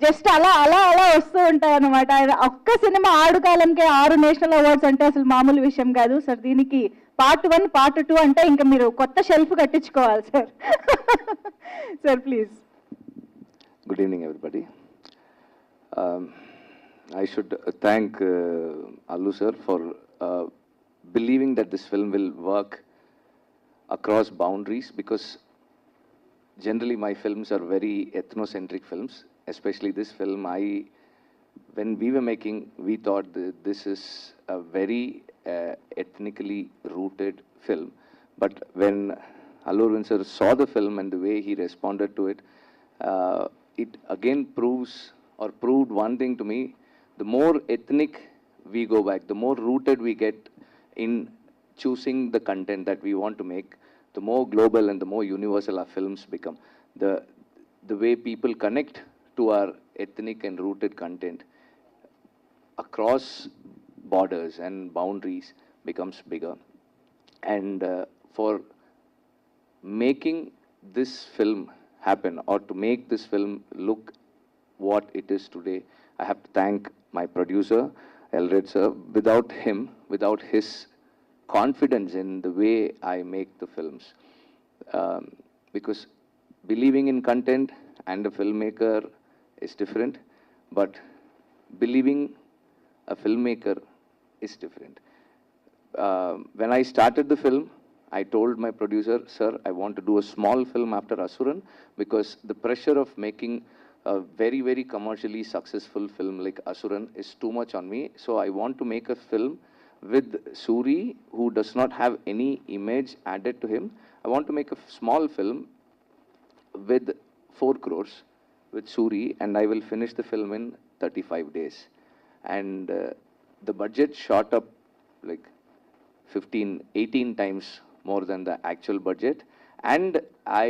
Just అలా అలా అలా వస్తూ ఉంటాయి అన్నమాట. ఆయన ఒక్క సినిమా 6 కాలంకే 6 నేషనల్ అవార్డ్స్ అంటే అసలు మామూలు విషయం కాదు సార్. దీనికి Part 1, Part 2 అంటే ఇంకా మీరు కొత్త షెల్ఫ్ కట్టించుకోవాలి sir. Sir please. Good evening, everybody. I should thank Allu sir for believing that this film will work across boundaries, because generally my films are very ethnocentric films, especially this film. When we were making, we thought that this is a very ethnically rooted film. But when Allu sir saw the film and the way he responded to it, it again proved one thing to me: the more ethnic we go back, the more rooted we get in choosing the content that we want to make, the more global and the more universal our films become. The way people connect to our ethnic and rooted content across borders and boundaries becomes bigger. And for making this film happen, or to make this film look what it is today, I have to thank my producer, Ilaiyaraaja sir. Without him, without his confidence in the way I make the films, because believing in content and a filmmaker is different, but believing a filmmaker is different. When I started the film, I told my producer, sir, I want to do a small film after Asuran, because the pressure of making a very, very commercially successful film like Asuran is too much on me. So I want to make a film with Soori, who does not have any image added to him. I want to make a small film with 4 crores with Soori, and I will finish the film in 35 days. And the budget shot up like 18 times more than the actual budget. And I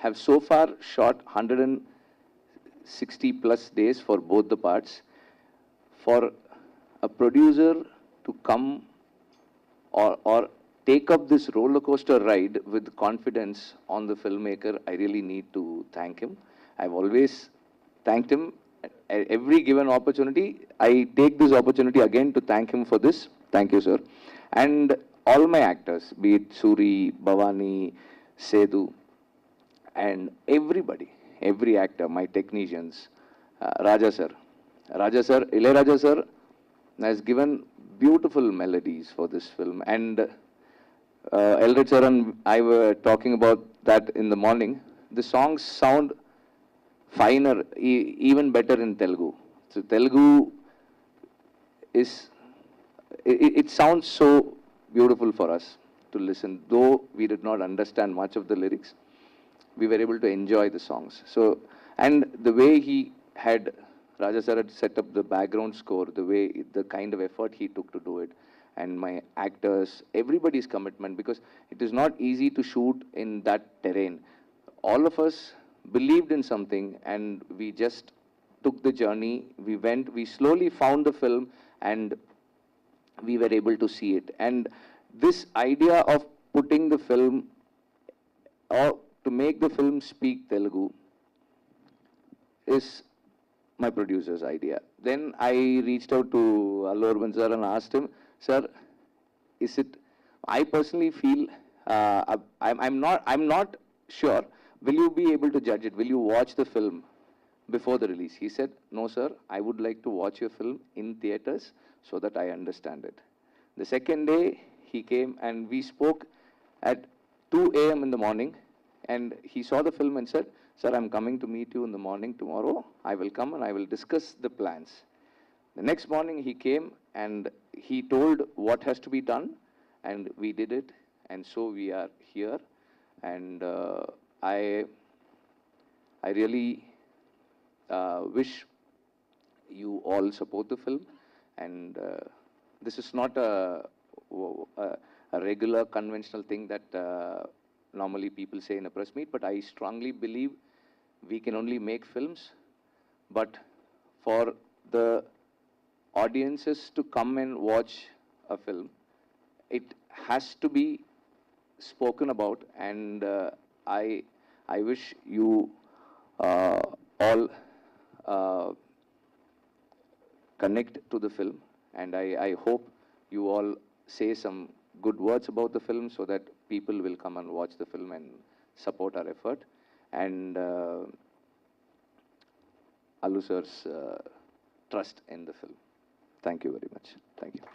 have so far shot 160 plus days for both the parts. For a producer to come or take up this roller coaster ride with confidence on the filmmaker, I really need to thank him. I've always thanked him at every given opportunity. I take this opportunity again to thank him for this. Thank you, sir. And all my actors, be it Soori, Bhavani, Sedu, and everybody, every actor, my technicians, Raja sir, Ilaiyaraaja sir has given beautiful melodies for this film. And Ilaiyaraaja sir and I were talking about that in the morning. The songs sound finer, even better in Telugu. So Telugu is, it sounds so beautiful for us to listen. Though we did not understand much of the lyrics, we were able to enjoy the songs. So, and the way Raja sir had set up the background score, the kind of effort he took to do it, and my actors, everybody's commitment, because it is not easy to shoot in that terrain. All of us believed in something, and we just took the journey. We slowly found the film, and we were able to see it. And this idea of putting the film, or to make the film speak Telugu, is my producer's idea. Then I reached out to Allu sir and asked him, sir, is it, I personally feel, I'm not sure, will you be able to judge it? Will you watch the film before the release? He said, no sir, I would like to watch your film in theaters so that I understand it. The second day he came and we spoke at 2 a.m. in the morning, and he saw the film and said, sir, I'm coming to meet you in the morning tomorrow. I will come and I will discuss the plans. The next morning he came and he told what has to be done, and we did it, and so we are here. And I really wish you all support the film. And this is not a regular conventional thing that normally people say in a press meet, but I strongly believe we can only make films, but for the audiences to come and watch a film, it has to be spoken about. And I wish you all connect to the film, and I hope you all say some good words about the film so that people will come and watch the film and support our effort. And Allu sir's trust in the film. Thank you very much. Thank you.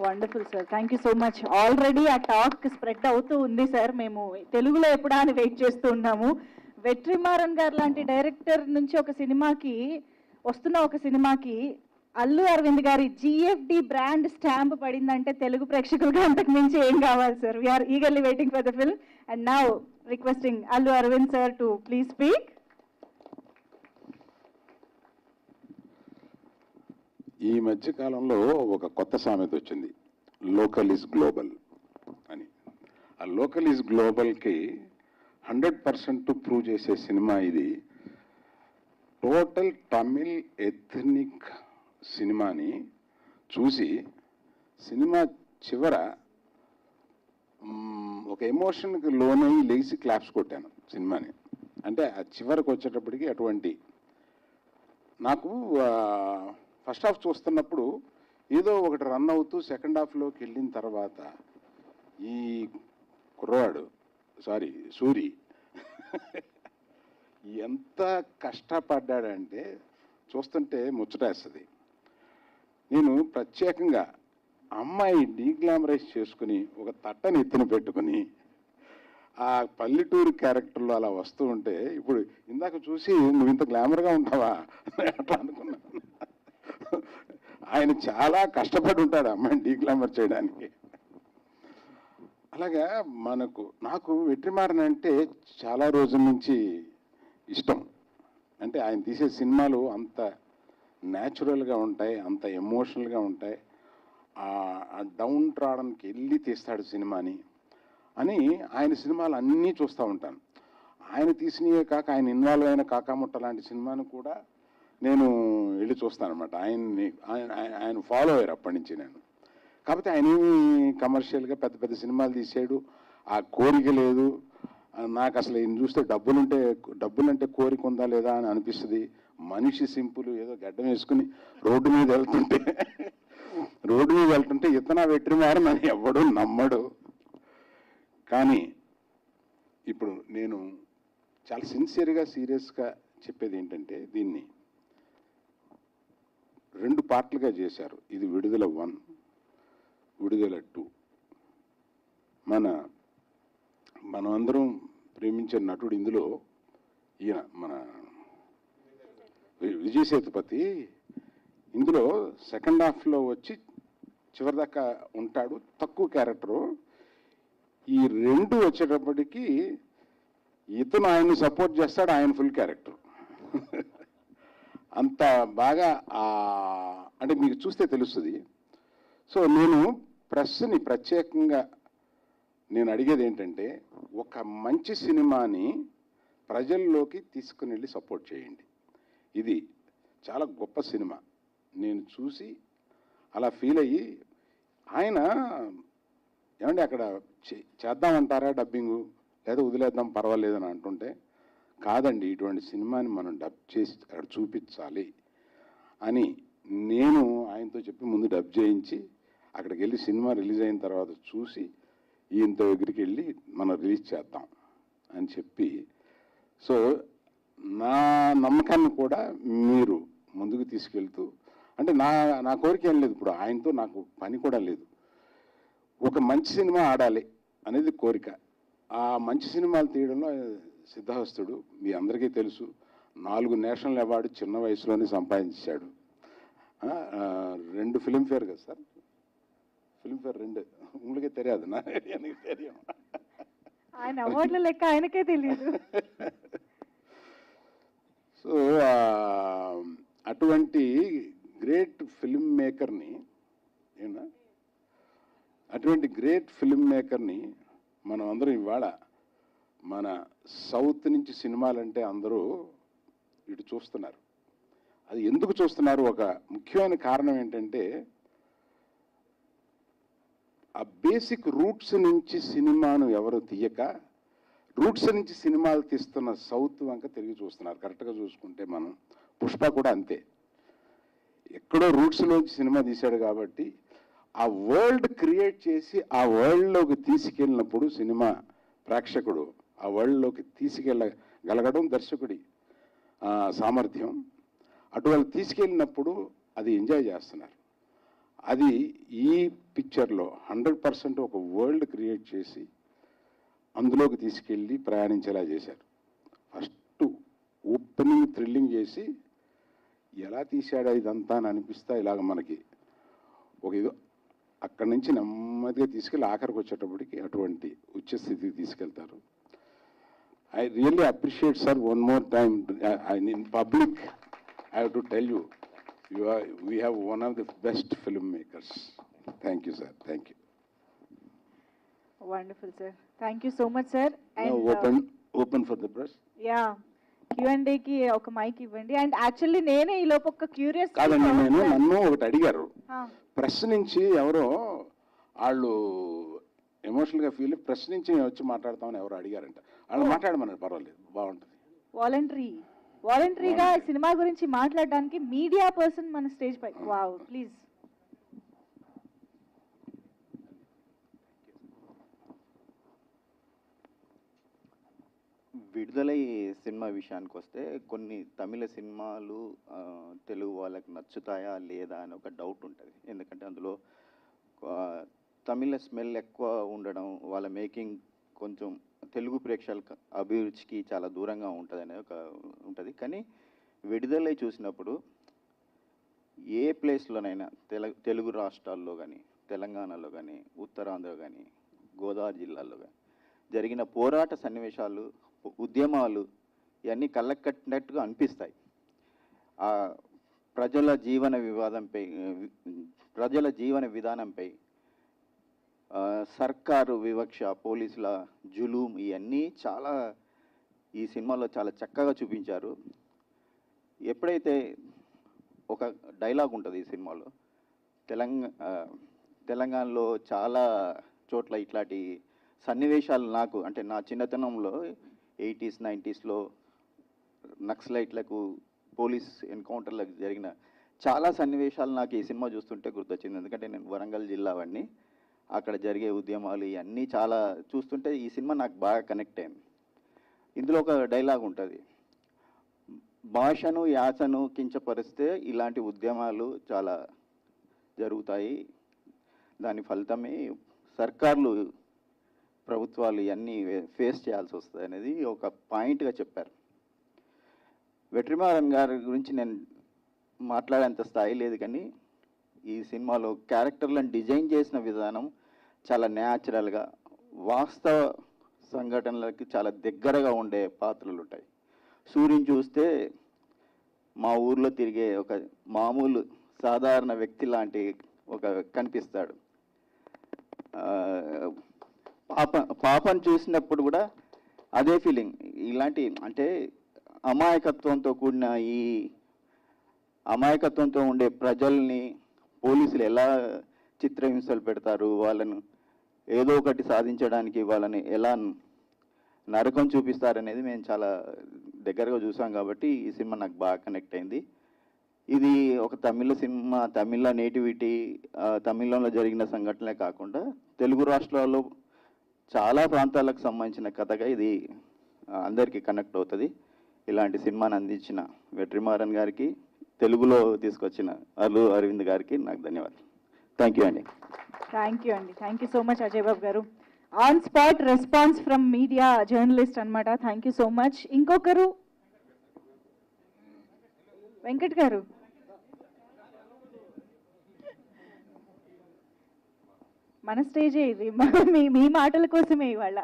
Wonderful sir, thank you so much. Already ఆ talk spread అవుతూ ఉంది sir, మేము తెలుగులో ఎప్పుడా అని wait చేస్తూ ఉన్నాము. వెట్రి మారన్ గారు లాంటి డైరెక్టర్ నుంచి ఒక సినిమాకి ఒక సినిమాకి అల్లు అరవింద్ గారి జిఎఫ్డి బ్రాండ్ స్టాంప్ పడిందంటే తెలుగు ప్రేక్షకులుగా అంతకు మించి ఏం కావాలి sir. We are eagerly waiting for the film and now requesting Allu Aravind sir to please speak. ఈ మధ్య కాలంలో ఒక కొత్త సామెత వచ్చింది, లోకల్ ఈజ్ గ్లోబల్ అని. ఆ లోకల్ ఈజ్ గ్లోబల్కి 100% ప్రూవ్ చేసే సినిమా ఇది. టోటల్ తమిళ్ ఎథ్నిక్ సినిమాని చూసి సినిమా చివర ఒక ఎమోషన్కి లోనై లేచి క్లాప్స్ కొట్టాను సినిమాని. అంటే ఆ చివరికి వచ్చేటప్పటికి అటువంటి నాకు ఫస్ట్ హాఫ్ చూస్తున్నప్పుడు ఏదో ఒకటి రన్ అవుతూ సెకండ్ హాఫ్లోకి వెళ్ళిన తర్వాత ఈ కుర్రవాడు సూరి ఎంత కష్టపడ్డాడంటే చూస్తుంటే ముచ్చటేస్తుంది. నేను ప్రత్యేకంగా అమ్మాయి డీగ్లామరైజ్ చేసుకుని ఒక తట్టని ఎత్తున పెట్టుకుని ఆ పల్లెటూరు క్యారెక్టర్లో అలా వస్తూ ఉంటే, ఇప్పుడు ఇందాక చూసి నువ్వు ఇంత గ్లామర్గా ఉంటావా అట్లా అనుకున్నాను. ఆయన చాలా కష్టపడి ఉంటాడు అమ్మాయిని డీగ్లామర్ చేయడానికి. అలాగా నాకు వెట్రి మారన్ అంటే చాలా రోజుల నుంచి ఇష్టం. అంటే ఆయన తీసే సినిమాలు అంత న్యాచురల్గా ఉంటాయి, అంత ఎమోషనల్గా ఉంటాయి. ఆ డౌన్ ట్రాడన్కి వెళ్ళి తీస్తాడు సినిమాని అని ఆయన సినిమాలు అన్నీ చూస్తూ ఉంటాను. ఆయన తీసినవే కాక ఆయన ఇన్వాల్వ్ అయిన కాకాముట్ట లాంటి సినిమాను కూడా నేను వెళ్ళి చూస్తాను అనమాట. ఆయన ఫాలో అయ్యారు అప్పటి నుంచి నేను. కాకపోతే ఆయన కమర్షియల్గా పెద్ద పెద్ద సినిమాలు తీసాడు, ఆ కోరిక లేదు నాకు. అసలు ఈయన చూస్తే డబ్బులంటే కోరిక ఉందా లేదా అని అనిపిస్తుంది. మనిషి సింపుల్, ఏదో గడ్డం వేసుకుని రోడ్డు మీద వెళ్తుంటే ఇతనా వెట్రి మారన్ అని ఎవడు నమ్మడు. కానీ ఇప్పుడు నేను చాలా సిన్సియర్గా సీరియస్గా చెప్పేది ఏంటంటే, దీన్ని 2 పార్ట్లుగా చేశారు. ఇది విడుదల 1, విడుదల 2. మనం అందరం ప్రేమించే నటుడు ఇందులో ఈయన మన విజయ్ సేతుపతి ఇందులో సెకండ్ హాఫ్లో వచ్చి చివరిదాకా ఉంటాడు, తక్కువ క్యారెక్టరు. ఈ 2 వచ్చేటప్పటికి ఇతను ఆయన్ని సపోర్ట్ చేస్తాడు, ఆయన ఫుల్ క్యారెక్టర్. అంత బాగా అంటే మీకు చూస్తే తెలుస్తుంది. సో నేను ప్రెస్ని ప్రత్యేకంగా నేను అడిగేది ఏంటంటే, ఒక మంచి సినిమాని ప్రజల్లోకి తీసుకుని వెళ్ళి సపోర్ట్ చేయండి. ఇది చాలా గొప్ప సినిమా. నేను చూసి అలా ఫీల్ అయ్యి, ఆయన ఏమంటే అక్కడ చేద్దామంటారా డబ్బింగు, లేదా వదిలేద్దాం పర్వాలేదని అంటుంటే, కాదండి ఇటువంటి సినిమాని మనం డబ్ చేసి అక్కడ చూపించాలి అని నేను ఆయనతో చెప్పి ముందు డబ్ చేయించి అక్కడికి వెళ్ళి సినిమా రిలీజ్ అయిన తర్వాత చూసి ఈయనతో దగ్గరికి వెళ్ళి మనం రిలీజ్ చేద్దాం అని చెప్పి, సో నా నమ్మకాన్ని కూడా మీరు ముందుకు తీసుకెళ్తూ, అంటే నా కోరిక ఏం లేదు, ఇప్పుడు ఆయనతో నాకు పని కూడా లేదు, ఒక మంచి సినిమా ఆడాలి అనేది కోరిక. ఆ మంచి సినిమాలు తీయడంలో సిద్ధహస్తుడు. మీ అందరికీ తెలుసు, 4 నేషనల్ అవార్డు చిన్న వయసులోనే సంపాదించాడు. 2 ఫిల్మ్ఫేర్ కదా సార్, ఫిల్మ్ఫేర్ 2 ఉங்களுకే తెలియదు, నాకు తెలియం. ఆయన అవార్డుల లెక్క ఆయనకే తెలియదు. సో అటువంటి గ్రేట్ ఫిల్మ్ మేకర్ని మనం అందరం ఇవాళ మన సౌత్ నుంచి సినిమాలంటే అందరూ ఇటు చూస్తున్నారు. అది ఎందుకు చూస్తున్నారు? ఒక ముఖ్యమైన కారణం ఏంటంటే, ఆ బేసిక్ రూట్స్ నుంచి సినిమాను ఎవరు తీయక, రూట్స్ నుంచి సినిమాలు తీస్తున్న సౌత్ వంక తిరిగి చూస్తున్నారు. కరెక్ట్గా చూసుకుంటే మనం పుష్ప కూడా అంతే. ఎక్కడో రూట్స్లోంచి సినిమా తీశాడు కాబట్టి ఆ వరల్డ్ క్రియేట్ చేసి ఆ వరల్డ్లోకి తీసుకెళ్ళినప్పుడు సినిమా ప్రేక్షకుడు ఆ వరల్డ్లోకి తీసుకెళ్ళగలగడం దర్శకుడి సామర్థ్యం. అటువంటి తీసుకెళ్ళినప్పుడు అది ఎంజాయ్ చేస్తున్నారు. అది ఈ పిక్చర్లో 100% ఒక వరల్డ్ క్రియేట్ చేసి అందులోకి తీసుకెళ్ళి ప్రయాణించేలా చేశారు. ఫస్ట్ ఓపెనింగ్ థ్రిల్లింగ్ చేసి ఎలా తీశాడా ఇదంతా అని అనిపిస్తా ఇలాగ మనకి ఒక ఏదో అక్కడి నుంచి నెమ్మదిగా తీసుకెళ్ళి ఆఖరికి వచ్చేటప్పటికి అటువంటి ఉచ్చస్థితికి తీసుకెళ్తారు. I really appreciate sir one more time in public. I have to tell you, we have one of the best filmmakers. Thank you, sir. Thank you. Wonderful, sir. Thank you so much, sir. Now open for the press. Yeah. Q&A కి ఒక mic ఇవ్వండి. And actually నేనే ఈ లోపు ఒక curious కాదండి, నన్ను ఒకటి అడిగారు ప్రెస్ నుంచి. ఎవరో వాళ్ళు ఎమోషనల్గా ఫీల్ ప్రెస్ నుంచి మేము వచ్చి మాట్లాడతామని ఎవరో అడిగారంట. వాళ్ళు మాట్లాడమన్నారు, పర్వాలేదు, బాగుంటుంది. వాలంటరీగా సినిమా గురించి మాట్లాడడానికి మీడియా పర్సన్ మన స్టేజ్ పై. Wow, please. విడుదల సినిమా విషయానికి వస్తే కొన్ని తమిళ సినిమాలు తెలుగు వాళ్ళకి నచ్చుతాయా లేదా అని ఒక డౌట్ ఉంటుంది. ఎందుకంటే అందులో తమిళ స్మెల్ ఎక్కువ ఉండడం, వాళ్ళ మేకింగ్ కొంచెం తెలుగు ప్రేక్షకుల అభిరుచికి చాలా దూరంగా ఉంటుంది అనేది ఒక ఉంటుంది. కానీ విడుదల చూసినప్పుడు ఏ ప్లేస్లోనైనా తెలుగు రాష్ట్రాల్లో కానీ, తెలంగాణలో కానీ, ఉత్తరాంధ్ర కానీ, గోదావరి జిల్లాలో కానీ జరిగిన పోరాట సన్నివేశాలు, ఉద్యమాలు ఇవన్నీ కళ్ళకు కట్టినట్టుగా అనిపిస్తాయి. ప్రజల జీవన విధానంపై సర్కారు వివక్ష, పోలీసుల జులూం ఇవన్నీ చాలా ఈ సినిమాలో చాలా చక్కగా చూపించారు. ఎప్పుడైతే ఒక డైలాగ్ ఉంటుంది ఈ సినిమాలో, తెలంగాణలో చాలా చోట్ల ఇట్లాంటి సన్నివేశాలు నాకు అంటే నా చిన్నతనంలో 80s 90sలో నక్సలైట్లకు పోలీస్ ఎన్కౌంటర్లకు జరిగిన చాలా సన్నివేశాలు నాకు ఈ సినిమా చూస్తుంటే గుర్తొచ్చింది. ఎందుకంటే నేను వరంగల్ జిల్లా వాడిని. అక్కడ జరిగే ఉద్యమాలు ఇవన్నీ చాలా చూస్తుంటే ఈ సినిమా నాకు బాగా కనెక్ట్ అయింది. ఇందులో ఒక డైలాగ్ ఉంటుంది, భాషను యాసను కించపరిస్తే ఇలాంటి ఉద్యమాలు చాలా జరుగుతాయి, దాని ఫలితమే సర్కార్లు ప్రభుత్వాలు ఇవన్నీ ఫేస్ చేయాల్సి వస్తుంది అనేది ఒక పాయింట్గా చెప్పారు. వెట్రిమారన్ గారి గురించి నేను మాట్లాడేంత స్థాయి లేదు, కానీ ఈ సినిమాలో క్యారెక్టర్లను డిజైన్ చేసిన విధానం చాలా న్యాచురల్గా, వాస్తవ సంఘటనలకి చాలా దగ్గరగా ఉండే పాత్రలు ఉంటాయి. సూర్యుని చూస్తే మా ఊర్లో తిరిగే ఒక మామూలు సాధారణ వ్యక్తి లాంటి ఒక కనిపిస్తాడు. పాపను చూసినప్పుడు కూడా అదే ఫీలింగ్. ఇలాంటి అంటే అమాయకత్వంతో కూడిన ఈ అమాయకత్వంతో ఉండే ప్రజల్ని పోలీసులు ఎలా చిత్రహింసలు పెడతారు, వాళ్ళను ఏదో ఒకటి సాధించడానికి వాళ్ళని ఎలా నరకం చూపిస్తారనేది మేము చాలా దగ్గరగా చూసాం. కాబట్టి ఈ సినిమా నాకు బాగా కనెక్ట్ అయింది. ఇది ఒక తమిళ సినిమా, తమిళ నేటివిటీ, తమిళంలో జరిగిన సంఘటనలే కాకుండా తెలుగు రాష్ట్రాల్లో చాలా ప్రాంతాలకు సంబంధించిన కథగా ఇది అందరికీ కనెక్ట్ అవుతుంది. ఇలాంటి సినిమాని అందించిన వెట్రిమారన్ గారికి, తెలుగులో తీసుకొచ్చిన అల్లు అరవింద్ గారికి నాకు ధన్యవాదాలు. థ్యాంక్ యూ అండి. Thank you so much Ajay Babu గారు. On spot response from media journalist అనమాట. Thank you so much. ఇంకొకరు వెంకట్ గారు. మన స్టేజే ఇది, మీ మాటల కోసమే ఇవాళ.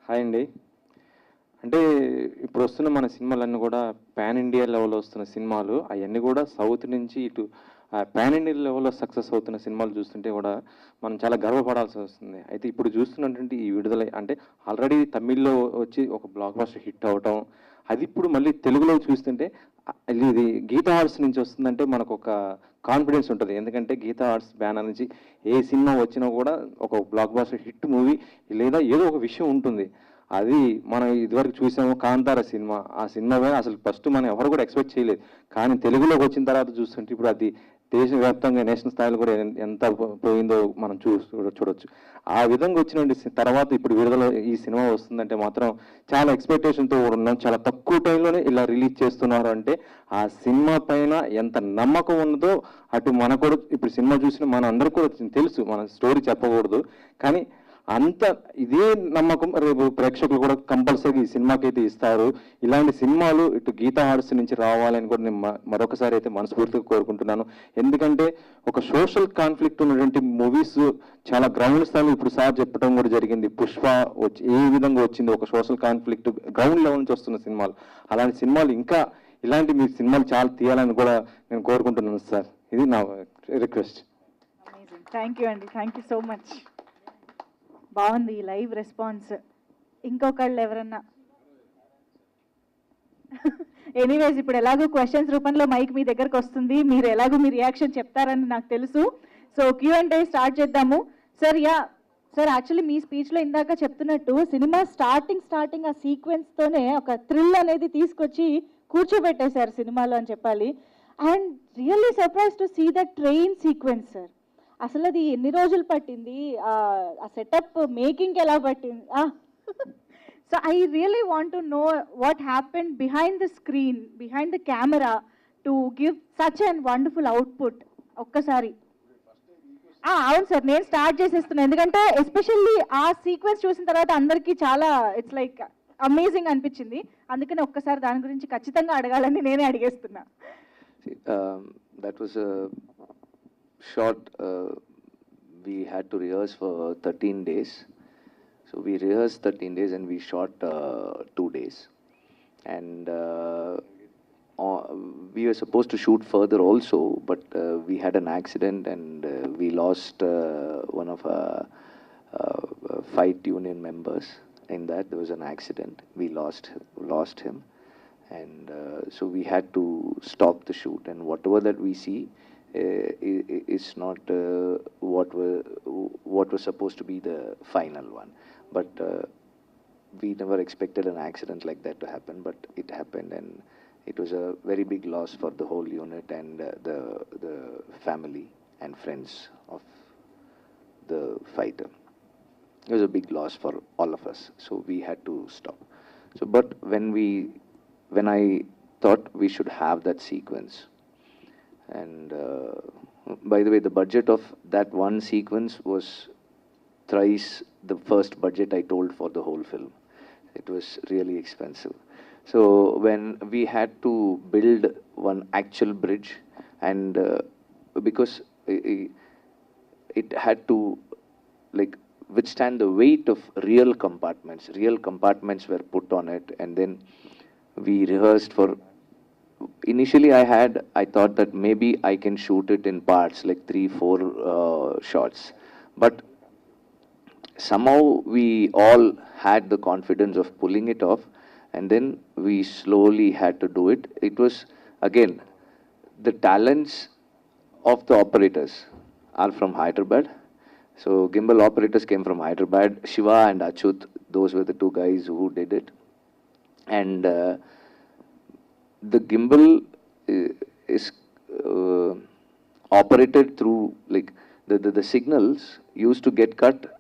హాయ్ అండి. అంటే ఇప్పుడు వస్తున్న మన సినిమాలన్నీ కూడా పాన్ ఇండియా లెవెల్లో వస్తున్న సినిమాలు, అవన్నీ కూడా సౌత్ నుంచి ఇటు పాన్ ఇండియా లెవెల్లో సక్సెస్ అవుతున్న సినిమాలు చూస్తుంటే కూడా మనం చాలా గర్వపడాల్సి వస్తుంది. అయితే ఇప్పుడు చూస్తున్నటువంటి ఈ విడుదల అంటే ఆల్రెడీ తమిళ్లో వచ్చి ఒక బ్లాక్ బస్టర్ హిట్ అవటం, అది ఇప్పుడు మళ్ళీ తెలుగులో చూస్తుంటే ఇది గీతా ఆర్ట్స్ నుంచి వస్తుందంటే మనకు ఒక కాన్ఫిడెన్స్ ఉంటుంది. ఎందుకంటే గీతా ఆర్ట్స్ బ్యానర్ నుంచి ఏ సినిమా వచ్చినా కూడా ఒక బ్లాక్ బాస్టర్ హిట్ మూవీ లేదా ఏదో ఒక విషయం ఉంటుంది. అది మనం ఇదివరకు చూసాము కాంతార సినిమా. ఆ సినిమా పైన అసలు ఫస్ట్ మనం ఎవరు కూడా ఎక్స్పెక్ట్ చేయలేదు. కానీ తెలుగులోకి వచ్చిన తర్వాత చూస్తుంటే ఇప్పుడు అది దేశవ్యాప్తంగా నేషనల్ స్థాయిలో కూడా ఎంత పోయిందో మనం చూడొచ్చు. ఆ విధంగా వచ్చిన తర్వాత ఇప్పుడు విడుదల ఈ సినిమా వస్తుందంటే మాత్రం చాలా ఎక్స్పెక్టేషన్తో ఉన్నాం. చాలా తక్కువ టైంలోనే ఇలా రిలీజ్ చేస్తున్నారు అంటే ఆ సినిమా పైన ఎంత నమ్మకం ఉన్నదో అటు మనకు కూడా ఇప్పుడు సినిమా చూసిన మన అందరికీ కూడా తెలుసు. మన స్టోరీ చెప్పకూడదు కానీ అంత ఇదే నమ్మకం రేపు ప్రేక్షకులు కూడా కంపల్సరీ ఈ సినిమాకి అయితే ఇస్తారు. ఇలాంటి సినిమాలు ఇటు గీతా ఆర్ట్స్ నుంచి రావాలని కూడా నేను మరొకసారి అయితే మనస్ఫూర్తిగా కోరుకుంటున్నాను. ఎందుకంటే ఒక సోషల్ కాన్ఫ్లిక్ట్ ఉన్నటువంటి మూవీస్ చాలా గ్రౌండ్ స్థాయిలో ఇప్పుడు సార్ చెప్పడం కూడా జరిగింది. పుష్ప ఏ విధంగా వచ్చింది ఒక సోషల్ కాన్ఫ్లిక్ట్ గ్రౌండ్ లెవెల్ నుంచి వస్తున్న సినిమాలు. అలాంటి సినిమాలు ఇంకా ఇలాంటి మీ సినిమాలు చాలా తీయాలని కూడా నేను కోరుకుంటున్నాను సార్. ఇది నా రిక్వెస్ట్. థ్యాంక్ యూ అండి, థ్యాంక్ యూ సో మచ్. బాగుంది ఈ లైవ్ రెస్పాన్స్. ఇంకొకళ్ళు ఎవరన్నా? ఎనీవేస్ ఇప్పుడు ఎలాగో క్వశ్చన్స్ రూపంలో మైక్ మీ దగ్గరకు వస్తుంది. మీరు ఎలాగో మీ రియాక్షన్ చెప్తారని నాకు తెలుసు. సో Q&A స్టార్ట్ చేద్దాము. సార్ సార్ యాక్చువల్లీ మీ స్పీచ్లో ఇందాక చెప్తున్నట్టు సినిమా స్టార్టింగ్ ఆ సీక్వెన్స్తోనే ఒక థ్రిల్ అనేది తీసుకొచ్చి కూర్చోబెట్టేశారు సినిమాలో అని చెప్పాలి. And really surprise to see the train sequence sir. అసలు అది ఎన్ని రోజులు పట్టింది, ఆ సెటప్ మేకింగ్ ఎలా పట్టింది? So I really want to know what happened behind the screen, behind the camera to give such and wonderful output. ఒక్కసారి అవును సార్, నేను స్టార్ట్ చేసేస్తున్నాను. ఎందుకంటే ఎస్పెషల్లీ ఆ సీక్వెన్స్ చూసిన తర్వాత అందరికీ చాలా ఇట్స్ లైక్ అమేజింగ్ అనిపించింది. అందుకని ఒక్కసారి దాని గురించి ఖచ్చితంగా అడగాలని నేనే అడిగేస్తున్నా. That was a short, we had to rehearse for 13 days. So we rehearsed 13 days and we shot 2 days. And we were supposed to shoot further also, but we had an accident and we lost one of our fight union members. In that there was an accident. We lost him. And so we had to stop the shoot, and whatever that we see is not what was supposed to be the final one. But we never expected an accident like that to happen, but it happened, and it was a very big loss for the whole unit and the family and friends of the fighter. It was a big loss for all of us, so we had to stop. So but when I thought we should have that sequence, and by the way, the budget of that one sequence was thrice the first budget I told for the whole film. It was really expensive. So when we had to build one actual bridge, and because it had to like withstand the weight of real compartments were put on it, and then we rehearsed for. Initially I thought that maybe I can shoot it in parts, like 3-4 shots, but somehow we all had the confidence of pulling it off, and then we slowly had to do it. It was again the talents of the operators are from Hyderabad. So gimbal operators came from Hyderabad. Shiva and Achut, those were the two guys who did it. And the gimbal is operated through, like, the signals used to get cut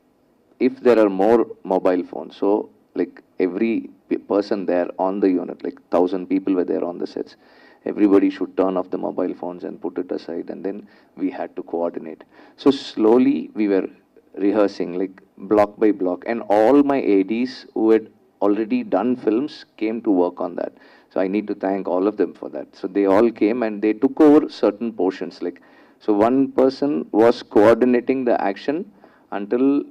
if there are more mobile phones. So like every person there on the unit, like 1,000 people were there on the sets, everybody should turn off the mobile phones and put it aside, and then we had to coordinate. So slowly we were rehearsing, like block by block, and all my ADs who had already done films came to work on that. So I need to thank all of them for that. So they all came and they took over certain portions. Like, so one person was coordinating the action until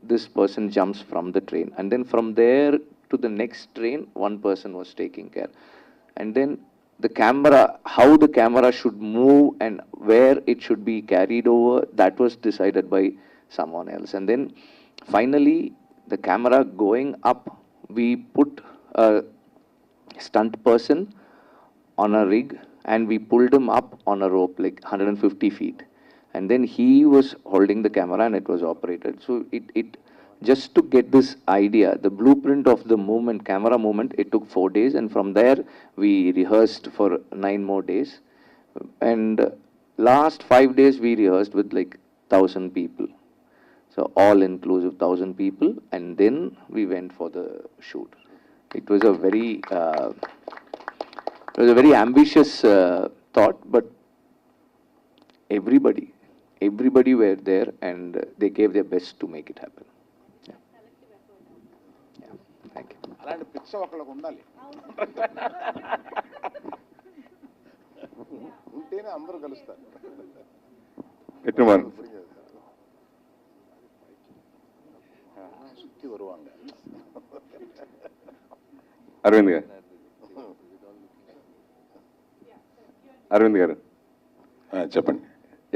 this person jumps from the train, and then from there to the next train, one person was taking care. And then the camera, how the camera should move and where it should be carried over, that was decided by someone else. And then finally, the camera going up, we put a stunt person on a rig, and we pulled him up on a rope like 150 feet. And then he was holding the camera and it was operated. So it just to get this idea, the blueprint of the movement, camera movement, it took 4 days, and from there we rehearsed for 9 more days. And last 5 days we rehearsed with like 1,000 people. So all inclusive 1,000 people, and then we went for the shoot. It was a very ambitious thought, but everybody were there and they gave their best to make it happen. Yeah. Yeah. Thank you. అలాంటి పిచ్చ ఒకళ్ళకు ఉండాలి, ఉంటేనే అందరూ కలుస్తారు. வெற்றிமாறன் சுத்தி வருவாங்க. అరవింద్ గారు, అరవింద్ గారు చెప్పండి.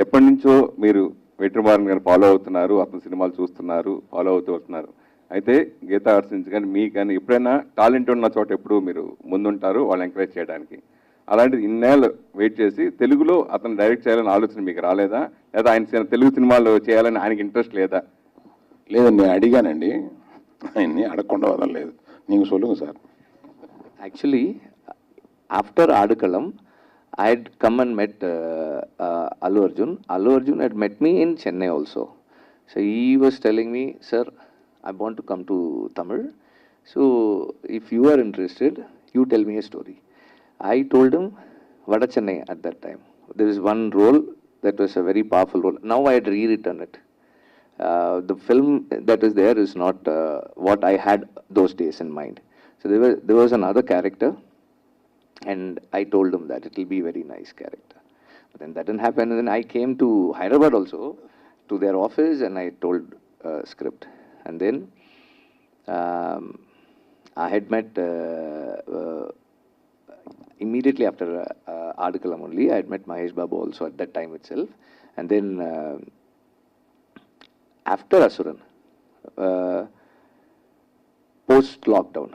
ఎప్పటి నుంచో మీరు వెట్రిమారన్ గారిని ఫాలో అవుతున్నారు, అతని సినిమాలు చూస్తున్నారు, ఫాలో అవుతూ వస్తున్నారు. అయితే గీతా ఆర్ట్స్ నుంచి కానీ మీకు కానీ ఎప్పుడైనా టాలెంట్ ఉన్న చోట ఎప్పుడు మీరు ముందుంటారు వాళ్ళు ఎంకరేజ్ చేయడానికి. అలాంటిది ఇన్నేళ్ళు వెయిట్ చేసి తెలుగులో అతను డైరెక్ట్ చేయాలని ఆలోచన మీకు రాలేదా? లేదా ఆయన తెలుగు సినిమాలు చేయాలని ఆయనకి ఇంట్రెస్ట్ లేదా? లేదండి, నేను అడిగానండి, ఆయన్ని అడగకుండా వదలలేదు. నీకు సొల్లుங்க sir. Actually, after Adukalam, I had come and met Allu Arjun. Allu Arjun had met me in Chennai also. So he was telling me, sir, I want to come to Tamil. So if you are interested, you tell me a story. I told him, Vada Chennai at that time. There is one role that was a very powerful role. Now I had rewritten it. The film that is there is not what I had those days in mind. So there was another character, and I told him that it will be a very nice character. But then that didn't happen, and then I came to Hyderabad also, to their office, and I told script. And then I had met, immediately after Adukalam only, I had met Mahesh Babu also at that time itself. And then after Asuran, post-lockdown,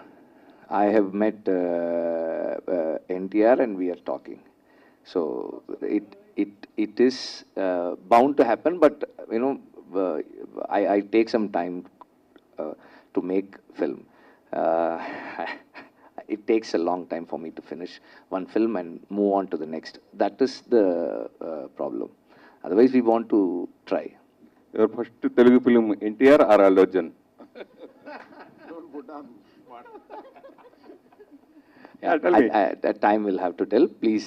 I have met NTR and we are talking. So it is bound to happen, but you know, I take some time to make film. It takes a long time for me to finish one film and move on to the next. That is the problem. Otherwise, we want to try. Your first Telugu film, NTR or Allu Arjun? Yeah, tell me. that time will have to tell, please.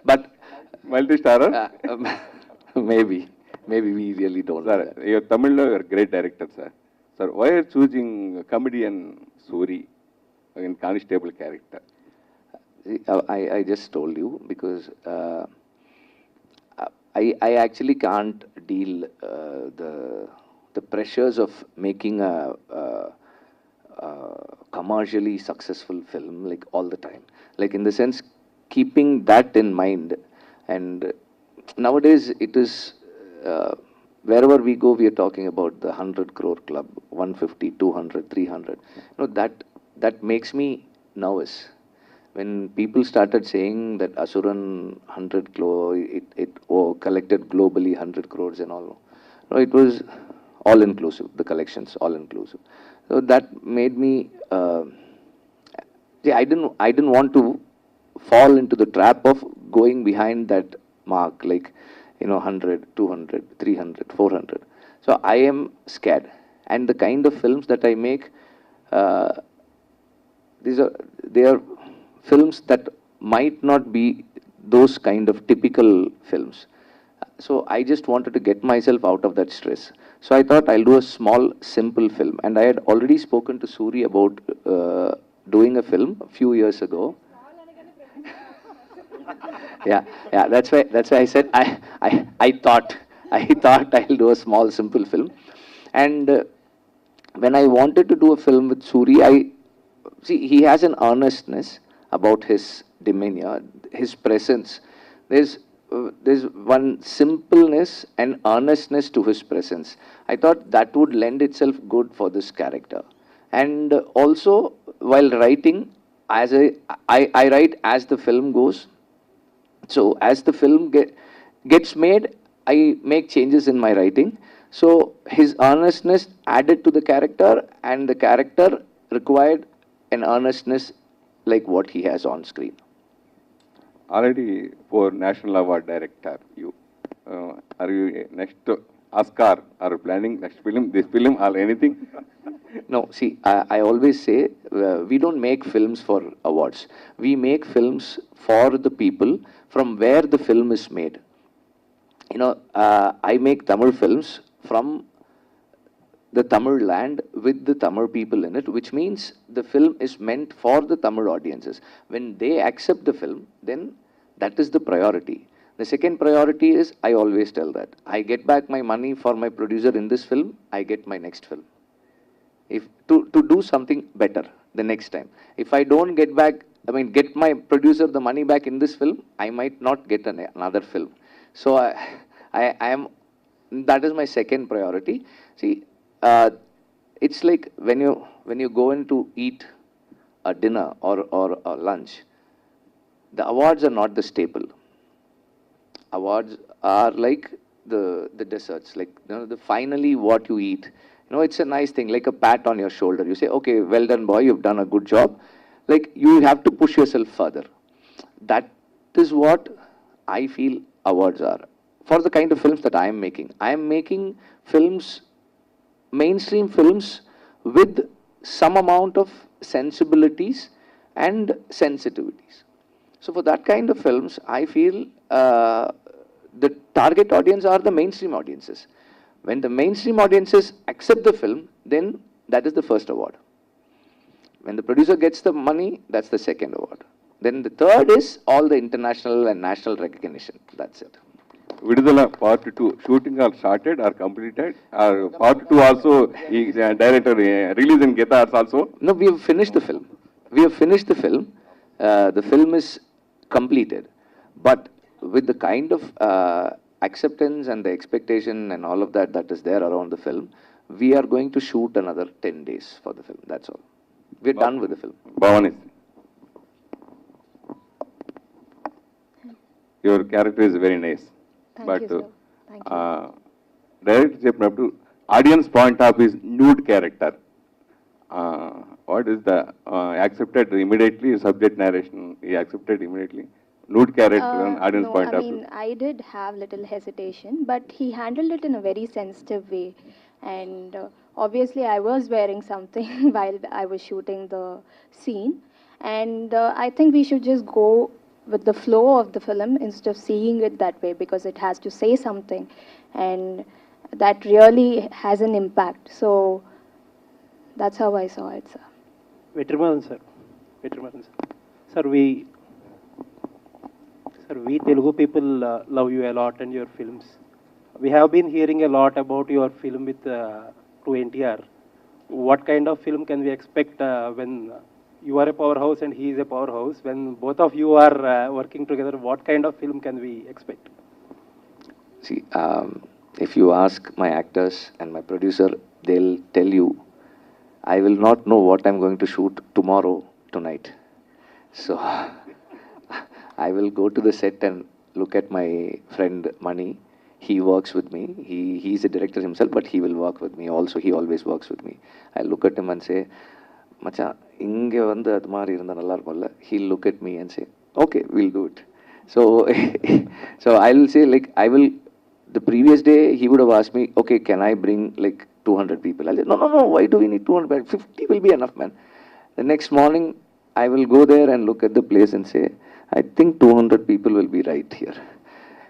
But Multi-starrer? maybe we really don't. Sir, you're Tamil, you're a great director, sir. Sir, why are you choosing comedian Soori in constable character? I just told you because I actually can't deal the pressures of making a commercially successful film like all the time. Like in the sense, keeping that in mind. And nowadays it is wherever we go, we are talking about the 100 crore club, 150, 200, 300. You know, that makes me nervous. When people started saying that Asuran 100 crore, it collected globally 100 crores and all. No, it was all inclusive, the collections all inclusive. So that made me, I didn't want to fall into the trap of going behind that mark, like, you know, 100, 200, 300, 400. So I am scared. And the kind of films that I make, they are films that might not be those kind of typical films. So I just wanted to get myself out of that stress. So I thought I'll do a small, simple film. And I had already spoken to Soori about doing a film a few years ago. Yeah, that's why I said I thought I'll do a small, simple film. And when I wanted to do a film with Soori, see, he has an earnestness about his demeanor, his presence. There's one simpleness and earnestness to his presence. I thought that would lend itself good for this character. And also, while writing, as I write as the film goes. So as the film gets made, I make changes in my writing. So his earnestness added to the character, and the character required an earnestness like what he has on screen. Already for National Award Director, you are you next Oscar? Are you planning next film, this film, or anything? No, see, I always say we don't make films for awards. We make films for the people from where the film is made. You know, I make Tamil films from the Tamil land with the Tamil people in it, which means the film is meant for the Tamil audiences. When they accept the film, then that is the priority. The second priority is, I always tell that, I get back my money for my producer in this film, I get my next film. If to do something better the next time. If I don't get back, get my producer the money back in this film, I might not get another film. So I am, that is my second priority. See, it's like when you go in to eat a dinner or a lunch, the awards are not the staple. Awards are like the desserts, like the finally what you eat. It's a nice thing, like a pat on your shoulder. You say, okay, well done, boy, you've done a good job. Like, you have to push yourself further. That is what I feel awards are. For the kind of films that I am making. I am making films, mainstream films, with some amount of sensibilities and sensitivities. So for that kind of films, I feel the target audience are the mainstream audiences. When the mainstream audiences accept the film, then that is the first award. When the producer gets the money, that's the second award. Then the third is all the international and national recognition. That's it. Vidudhala Part 2 shooting are started or completed? Or Part 2 also, director release in Geta Arts also? No, we have finished the film. We have finished the film. The film is completed. But with the kind of acceptance and the expectation and all of that that is there around the film, we are going to shoot another 10 days for the film. That's all. We're done with the film. Bhavani, your character is very nice. Thank you, sir. Thank you. Director చెప్పినప్పుడు audience point of his nude character. What is the accepted immediately subject narration? He accepted immediately. Nude character and audience No, point I of view. mean, I did have little hesitation, but he handled it in a very sensitive way. And obviously, I was wearing something while I was shooting the scene. And I think we should just go with the flow of the film instead of seeing it that way, because it has to say something. And that really has an impact. So that's how I saw it, sir. Vetri sir. Vetri sir. Sir, we Telugu people love you a lot and your films. We have been hearing a lot about your film with to NTR. What kind of film can we expect when you are a powerhouse and he is a powerhouse? When both of you are working together, what kind of film can we expect? See, if you ask my actors and my producer, they'll tell you, I will not know what I'm going to shoot tomorrow, tonight. So, I will go to the set and look at my friend Mani. He works with me. He's a director himself, but he will work with me also. He always works with me. I look at him and say, Macha, inge vandu adu mari irundha nalla irukulla. He'll look at me and say, okay, we'll do it. So, so I'll say, like, the previous day he would have asked me, okay, can I bring like 200 people? I'll say, no, why do we need 200? 50 will be enough, man. The next morning, I will go there and look at the place and say, I think 200 people will be right here.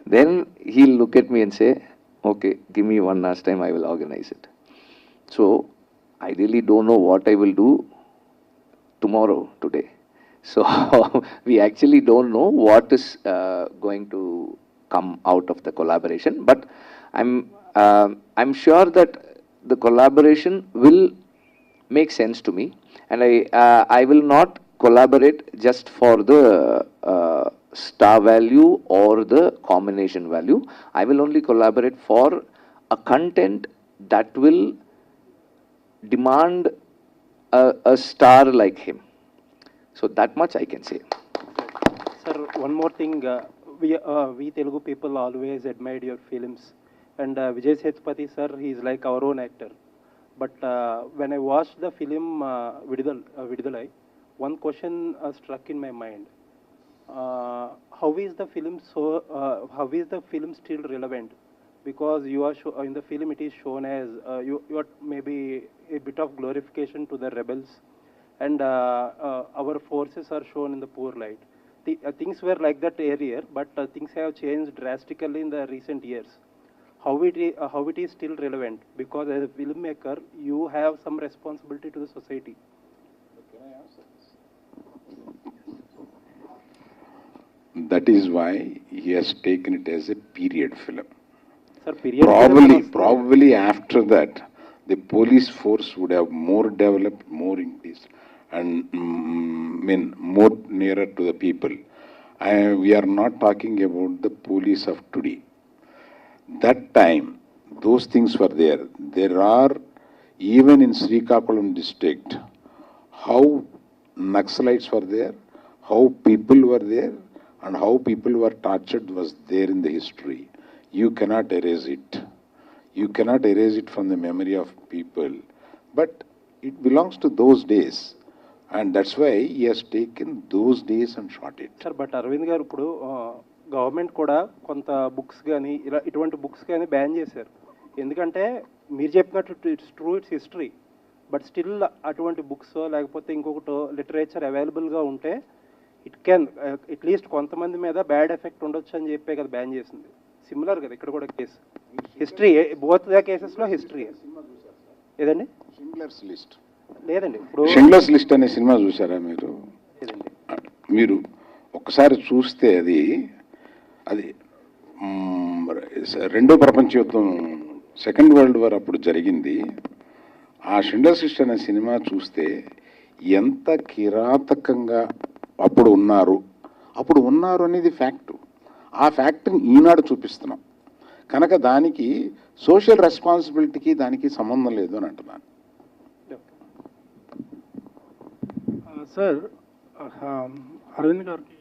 Then he'll look at me and say, okay, give me 1 hour's time, I will organize it. So, I really don't know what I will do tomorrow, today. So, we actually don't know what is going to come out of the collaboration. But I'm sure that the collaboration will make sense to me. And I will not collaborate just for the star value or the combination value. I will only collaborate for a content that will demand a star like him. So that much I can say. Sir, one more thing. We Telugu people always admired your films. And Vijay Sethupathi, sir, he is like our own actor. But when I watched the film Vidudhala, one question struck in my mind. How is the film still relevant? Because you are in the film it is shown as you are maybe a bit of glorification to the rebels, and our forces are shown in the poor light. Things were like that earlier, but things have changed drastically in the recent years. How it is still relevant? Because as a filmmaker, you have some responsibility to the society. That is why he has taken it as a period film. Sir, period. Probably after that, the police force would have more developed, more increased, and more nearer to the people. We are not talking about the police of today. That time, those things were there. There are, even in Srikakulam district, how Naxalites were there, how people were there, and how people were tortured was there in the history. You cannot erase it. You cannot erase it from the memory of people. But it belongs to those days. And that's why he has taken those days and shot it. Sir but Aravind garu ఇప్పుడు government కూడా కొంత books కానీ ఇలా ఇటువంటి books కానీ ban చేశారు. ఎందుకంటే మీరు చెప్పినట్టు it's true, it's history, but still అటువంటి బుక్స్ లేకపోతే ఇంకొకటి లిటరేచర్ అవైలబుల్గా ఉంటే ఇట్ క్యాన్ అట్లీస్ట్ కొంతమంది మీద బ్యాడ్ ఎఫెక్ట్ ఉండొచ్చు అని చెప్పే కదా బ్యాన్ చేసింది. సిమిలర్ కదా ఇక్కడ కూడా కేసు, హిస్టరీ, బోత్ ద కేసెస్లో హిస్టరీ. ఏదండి షిండ్లర్స్ లిస్ట్? లేదండి. ఇప్పుడు షిండ్లర్స్ లిస్ట్ అనే సినిమా చూసారా మీరు? లేదండి. మీరు ఒక్కసారి చూస్తే అది రెండో ప్రపంచ యుద్ధం, సెకండ్ వరల్డ్ వార్ అప్పుడు జరిగింది. ఆ షిండ్లర్స్ లిస్ట్ అనే సినిమా చూస్తే ఎంత కిరాతకంగా అప్పుడు ఉన్నారు అనేది ఫ్యాక్టు. ఆ ఫ్యాక్ట్ని ఈనాడు చూపిస్తున్నాం కనుక దానికి సోషల్ రెస్పాన్సిబిలిటీకి దానికి సంబంధం లేదు అని అంటున్నాను. సార్, అరవింద్ గారికి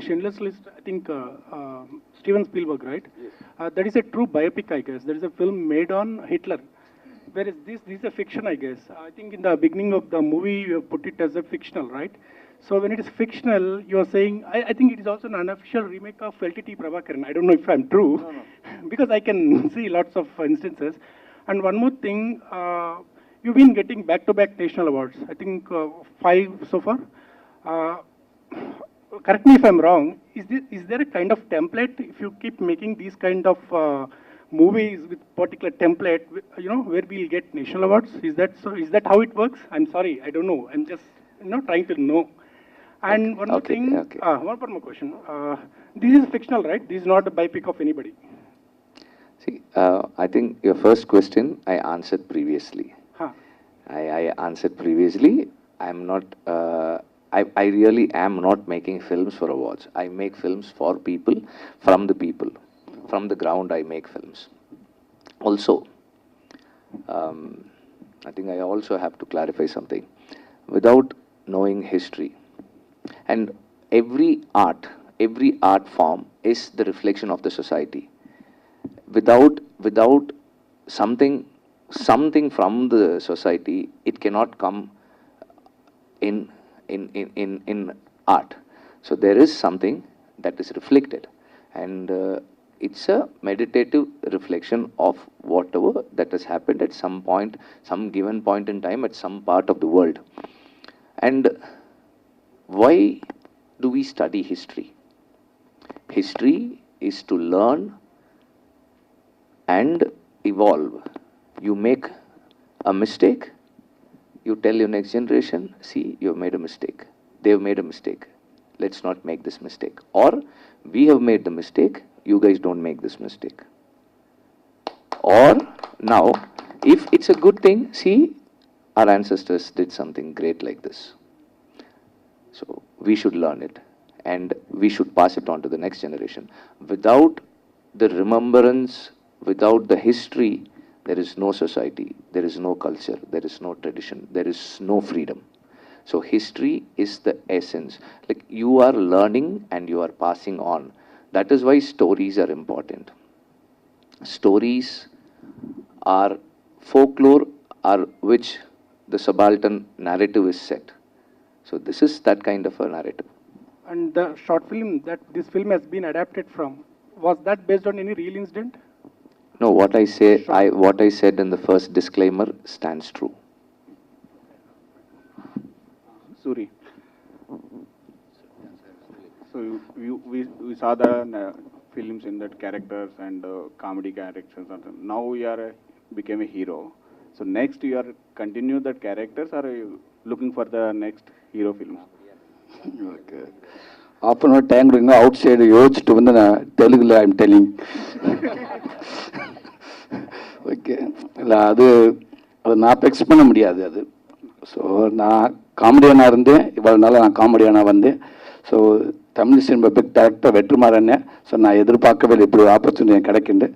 Schindler's List, I think Steven Spielberg, right? That is a true biopic, I guess. That is a film made on Hitler. Whereas this is a fiction, I guess. I think in the beginning of the movie, you put it as a fictional, right? So when it is fictional, you are saying, I think it is also an unofficial remake of LTT Prabhakaran. I don't know if I'm true, because I can see lots of instances. And one more thing, you've been getting back-to-back national awards. I think 5 so far. Correct me if I'm wrong. Is there a kind of template if you keep making these kind of movies with particular template, where we'll get national awards? Is that so? Is that how it works? I'm sorry, I don't know. I'm just trying to know. And one more thing. One more question. This is fictional, right? This is not a biopic of anybody. See, I think your first question I answered previously. I answered previously. I'm not. I really am not making films for awards. I make films for people, from the people. From the ground, I make films. Also, I think I also have to clarify something. Without knowing history, and every art form is the reflection of the society. Without something from the society, it cannot come in art. So there is something that is reflected, and it's a meditative reflection of whatever that has happened at some point, some given point in time, at some part of the world. And why do we study history? History is to learn and evolve. You make a mistake, you tell your next generation, see, you've made a mistake. They've made a mistake. Let's not make this mistake. Or, we have made the mistake, you guys don't make this mistake. Or, now, if it's a good thing, see, our ancestors did something great like this. So, we should learn it. And we should pass it on to the next generation. Without the remembrance, without the history, there is no society, there is no culture, there is no tradition, there is no freedom. So history is the essence. Like you are learning and you are passing on. That is why stories are important. Stories are folklore, are which the subaltern narrative is set. So this is that kind of a narrative. And the short film that this film has been adapted from, was that based on any real incident? No, what I said in the first disclaimer stands true. Soori. So we saw the films in that characters and comedy characters. Now you are became a hero. So next you are continue that characters, or are you looking for the next hero film? Okay. Half an hour time கொடுங்க out side யோசிச்சுட்டு வந்து நான் தெலுங்குல I'm telling. Okay, இல்லை அது நான் fix பண்ண முடியாது அது. ஸோ நான் காமெடியனாக இருந்தேன், இவ்வளோ நாள் நான் காமெடியனாக வந்தேன். So Tamil cinema big director Vetrimaaran. So நான் எதிர்பார்க்கவே இல்லை இப்படி ஒரு ஆப்பர்ச்சுனிட்டி எனக்கு கிடைக்கிண்டு.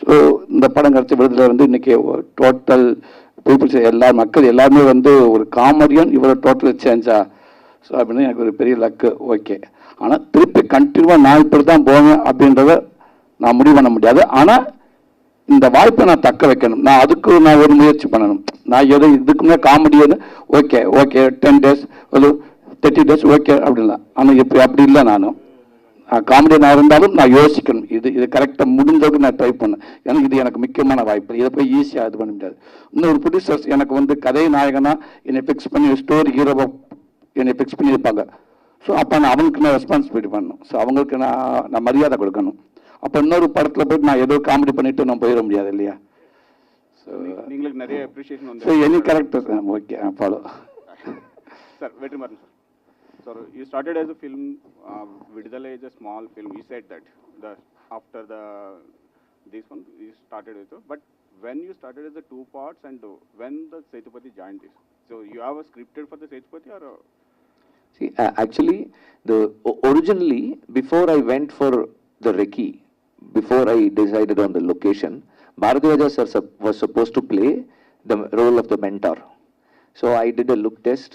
ஸோ இந்த படம் கிடச்ச விருதுல வந்து இன்றைக்கி டோட்டல் பீப்புள்ஸ் மக்கள் எல்லாருமே வந்து ஒரு காமெடியன் இவ்வளோ டோட்டல் சேஞ்சா. ஸோ அப்படின்னு எனக்கு ஒரு பெரிய லக்கு. ஓகே, ஆனால் திருப்பி கண்டினியூவாக நான் இப்படி தான் போவேன் அப்படின்றத நான் முடிவு பண்ண முடியாது. ஆனால் இந்த வாய்ப்பை நான் தக்க வைக்கணும். நான் அதுக்கு நான் ஒரு முயற்சி பண்ணணும். நான் எதோ இதுக்கு முன்னாடி காமெடியன்னு ஓகே 10 days ஒரு 30 days ஓகே அப்படின்லாம். ஆனால் இப்போ அப்படி இல்லை. நான் காமெடியனாக இருந்தாலும் நான் யோசிக்கணும். இது கரெக்டாக முடிஞ்சளவுக்கு நான் ட்ரை பண்ணேன். ஏன்னா இது எனக்கு முக்கியமான வாய்ப்பு. இதை போய் ஈஸியாக இது பண்ண முடியாது. இன்னொரு ப்ரொடியூசர்ஸ் எனக்கு வந்து கதை நாயகனா என்னை ஃபிக்ஸ் பண்ணி ஸ்டோரி ஹீரோவை என்னை ஃபிக்ஸ் பண்ணியிருப்பாங்க. ஸோ அப்போ நான் அவங்களுக்கு நான் ரெஸ்பான்சிபிலிட்டி பண்ணணும். ஸோ அவங்களுக்கு நான் மரியாதை கொடுக்கணும். அப்போ இன்னொரு படத்தில் போய்ட்டு நான் ஏதோ காமெடி பண்ணிட்டு நான் போயிட முடியாது இல்லையா? ஸோ நீங்களுக்கு நிறைய அப்ரிஷியேஷன் வந்து. So any character okay follow. Sir Vetrimaran sir. So you started as a film, Vidudhala is a small film. You said that after this one you started with, but when you started as a 2 parts and when the Sethupathi joined this, so you have a scripted for the Sethupathi or? See, actually, originally before I went for the recce, before I decided on the location, Ilaiyaraaja sir was supposed to play the role of the mentor. So I did a look test.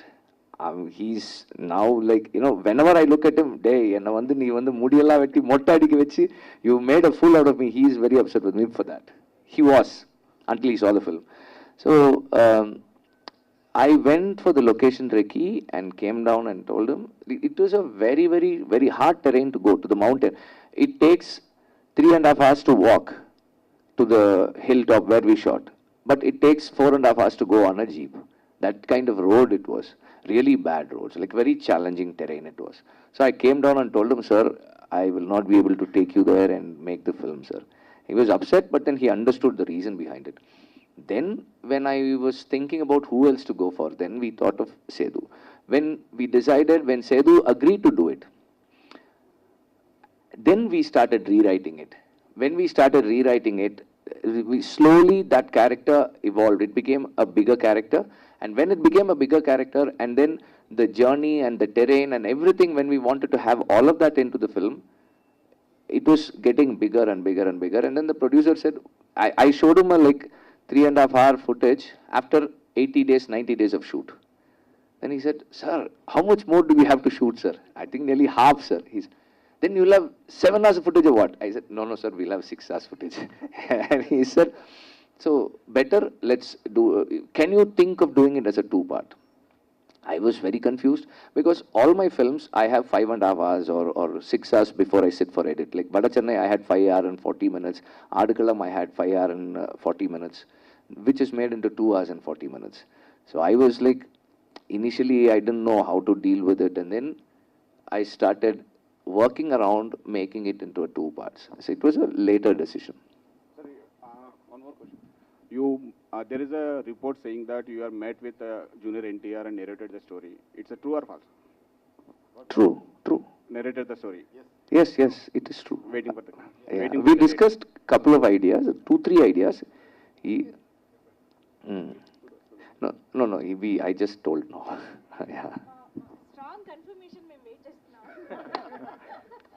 He's now like, whenever I look at him, enna vandu nee vandu mudiyalla vetti motta adikku vechi you made a fool out of me. He is very upset with me for that. He was, until he saw the film. So I went for the location recce and came down and told him it was a very, very, very hard terrain to go to the mountain. It takes 3.5 hours to walk to the hilltop where we shot, but it takes 4.5 hours to go on a jeep. That kind of road it was. Really bad roads, like very challenging terrain it was. So I came down and told him, sir, I will not be able to take you there and make the film, sir. He was upset, but then he understood the reason behind it. Then when I was thinking about who else to go for, then we thought of Sethu. When Sethu agreed to do it, then we started rewriting it. When we started rewriting it, slowly that character evolved. It became a bigger character. And when it became a bigger character, and then the journey and the terrain and everything, when we wanted to have all of that into the film, it was getting bigger and bigger and bigger. And then the producer said, I showed him a 3.5 hour footage after 80 days, 90 days of shoot. Then he said, sir, how much more do we have to shoot, sir? I think nearly half, sir. Then you'll have 7 hours of footage of what? I said, no, sir, we'll have 6 hours footage. And he said, so better, let's do, can you think of doing it as a 2-part? I was very confused because all my films, I have 5.5 hours or 6 hours before I sit for edit. Like Bada Chennai, I had 5 hours and 40 minutes. Adukalam, I had 5 hours and 40 minutes, which is made into 2 hours and 40 minutes. So I was like, initially I didn't know how to deal with it. And then I started working around making it into a 2 parts. So it was a later decision. One more question. There is a report saying that you are met with Junior NTR and narrated the story. It's a true or false? True. Narrated the story. Yes, it is true. Waiting for the. Yeah. We discussed couple of ideas, 2-3 ideas. No. I just told no. Yeah. Strong confirmation may wait just now.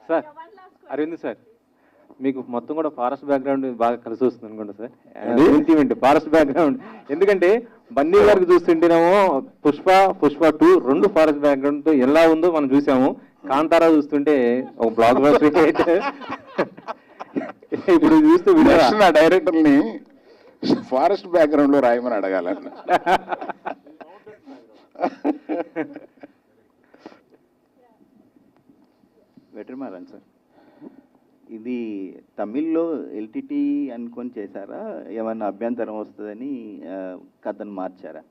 Sir, Arvind sir, మీకు మొత్తం కూడా forest background బాగా కలిసి వస్తుంది అనుకుంటా sir. Sentiment forest background, ఎందుకంటే బన్నీ గారికి చూస్తుంటేనేమో Pushpa 2 2 forest background తో ఎలా ఉందో మనం చూసాము. కాంతారా చూస్తుంటే ఒక బ్లాక్ బస్టర్. ఇప్పుడు చూస్తూ నా డైరెక్టర్ని ఫారెస్ట్ బ్యాక్గ్రౌండ్ లో రాయమని అడగాలన్న. వెట్రిమారన్ సార్, ఇది తమిళ్లో ఎల్టీటీ అనుకొని చేశారా? ఏమన్నా అభ్యంతరం వస్తుందని కథను మార్చారా?